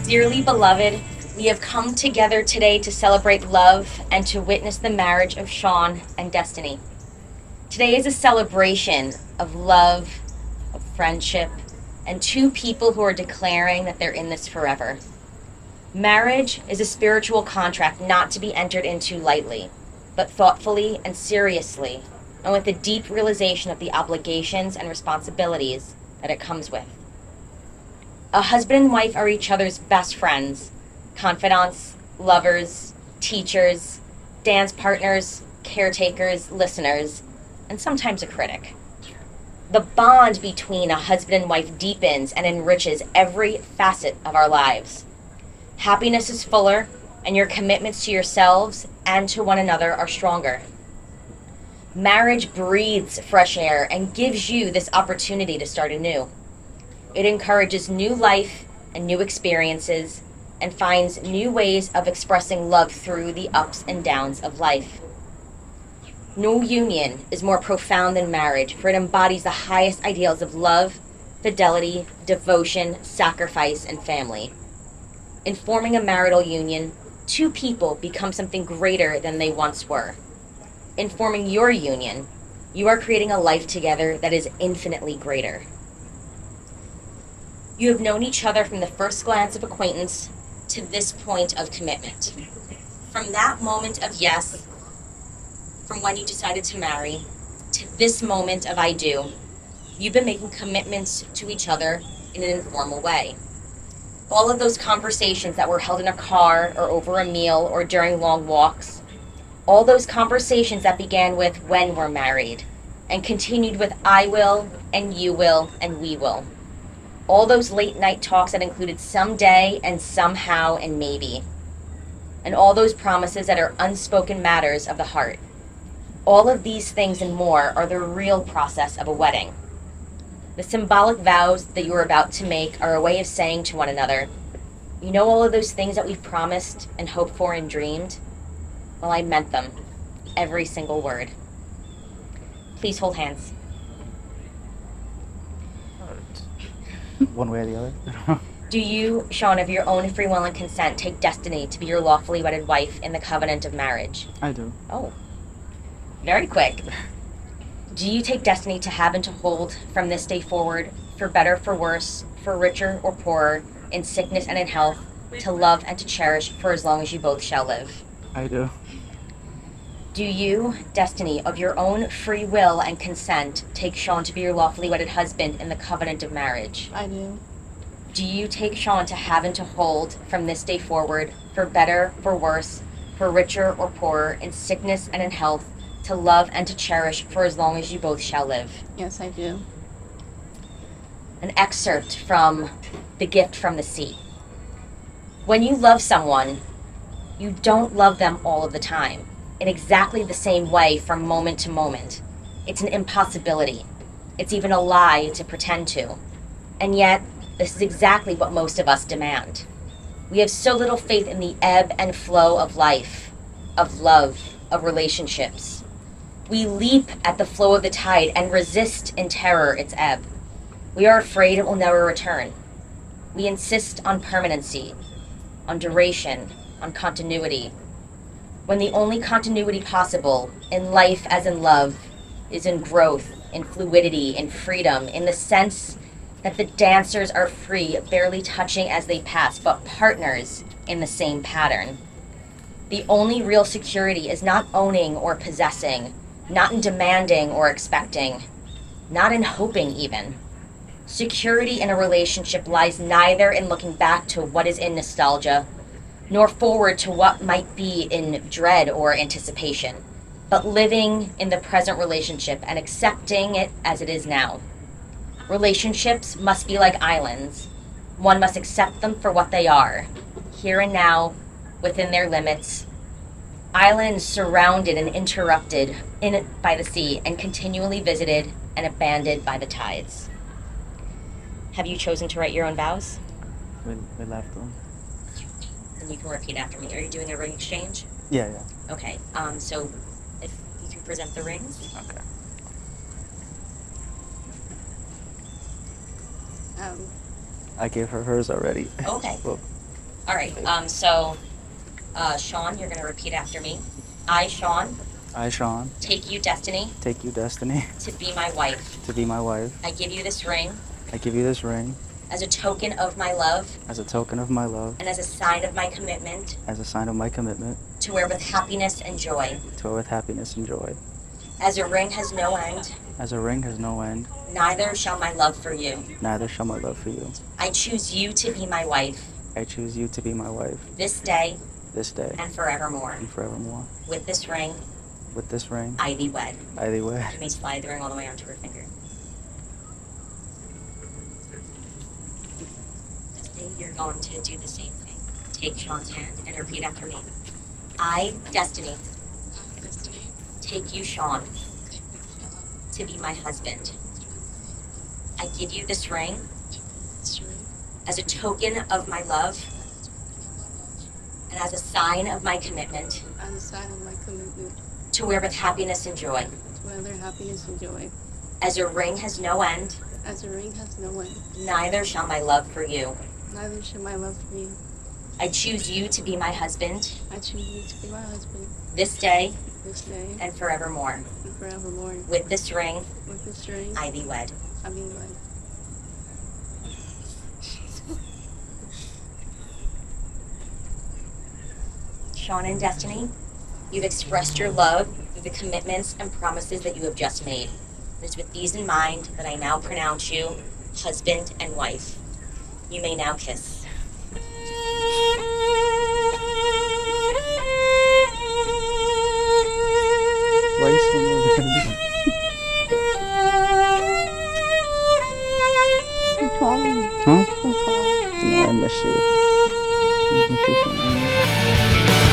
Dearly beloved, we have come together today to celebrate love and to witness the marriage of Sean and Destiny. Today is a celebration of love, of friendship, and two people who are declaring that they're in this forever. Marriage is a spiritual contract not to be entered into lightly, but thoughtfully and seriously, and with a deep realization of the obligations and responsibilities that it comes with. A husband and wife are each other's best friends, confidants, lovers, teachers, dance partners, caretakers, listeners, and sometimes a critic. The bond between a husband and wife deepens and enriches every facet of our lives. Happiness is fuller, and your commitments to yourselves and to one another are stronger. Marriage breathes fresh air and gives you this opportunity to start anew. It encourages new life and new experiences and finds new ways of expressing love through the ups and downs of life. No union is more profound than marriage, for it embodies the highest ideals of love, fidelity, devotion, sacrifice, and family. In forming a marital union, two people become something greater than they once were. In forming your union, you are creating a life together that is infinitely greater. You have known each other from the first glance of acquaintance to this point of commitment. From that moment of yes, from when you decided to marry, to this moment of I do, you've been making commitments to each other in an informal way. All of those conversations that were held in a car or over a meal or during long walks, all those conversations that began with when we're married and continued with I will and you will and we will. All those late night talks that included someday and somehow and maybe. And all those promises that are unspoken matters of the heart. All of these things and more are the real process of a wedding. The symbolic vows that you are about to make are a way of saying to one another, you know all of those things that we've promised and hoped for and dreamed? Well, I meant them. Every single word. Please hold hands. One way or the other. Do you, Sean, of your own free will and consent, take Destiny to be your lawfully wedded wife in the covenant of marriage? I do. Oh, very quick. Do you take Destiny to have and to hold from this day forward, for better, for worse, for richer or poorer, in sickness and in health, to love and to cherish for as long as you both shall live? I do. Do you, Destiny, of your own free will and consent, take Sean to be your lawfully wedded husband in the covenant of marriage? I do. Do you take Sean to have and to hold from this day forward, for better, for worse, for richer or poorer, in sickness and in health, to love and to cherish for as long as you both shall live? Yes, I do. An excerpt from The Gift from the Sea. When you love someone, you don't love them all of the time, in exactly the same way from moment to moment. It's an impossibility. It's even a lie to pretend to. And yet, this is exactly what most of us demand. We have so little faith in the ebb and flow of life, of love, of relationships. We leap at the flow of the tide and resist in terror its ebb. We are afraid it will never return. We insist on permanency, on duration, on continuity, when the only continuity possible in life as in love is in growth, in fluidity, in freedom, in the sense that the dancers are free, barely touching as they pass, but partners in the same pattern. The only real security is not owning or possessing, not in demanding or expecting, not in hoping even. Security in a relationship lies neither in looking back to what is in nostalgia, nor forward to what might be in dread or anticipation, but living in the present relationship and accepting it as it is now. Relationships must be like islands. One must accept them for what they are, here and now, within their limits. Islands surrounded and interrupted by the sea and continually visited and abandoned by the tides. Have you chosen to write your own vows? We left them. And you can repeat after me. Are you doing a ring exchange? Yeah. Okay, so if you can present the rings. Okay. Um, I gave her hers already. Okay. Well, All right. Sean, you're gonna repeat after me. I, Sean, I, Sean, take you, Destiny, take you, Destiny, to be my wife. to be my wife. I give you this ring I give you this ring as a token of my love as a token of my love, and as a sign of my commitment as a sign of my commitment to wear with happiness and joy. to her with happiness and joy. As a ring has no end, As a ring has no end, neither shall my love for you. neither shall my love for you. I choose you to be my wife I choose you to be my wife this day this day and forevermore. and forevermore. With this ring, With this ring, I thee wed. I thee wed. You may slide the ring all the way onto her finger. Destiny, you're going to do the same thing. Take Sean's hand and repeat after me. I, Destiny, take you, Sean, to be my husband. I give you this ring as a token of my love and as a sign of my commitment As a sign of my commitment to wear with happiness and joy. to other happiness and joy. As a ring has no end, As a ring has no end, neither shall my love for you. neither shall my love for you. I choose you to be my husband I choose you to be my husband this day this day and forevermore. and forevermore. With this ring, With this ring, I thee wed. I be wed. Sean and Destiny, you've expressed your love through the commitments and promises that you have just made. It is with these in mind that I now pronounce you husband and wife. You may now kiss. Why are you so nervous? I'm falling. Huh? I'm falling. No, I miss you. I miss you so much.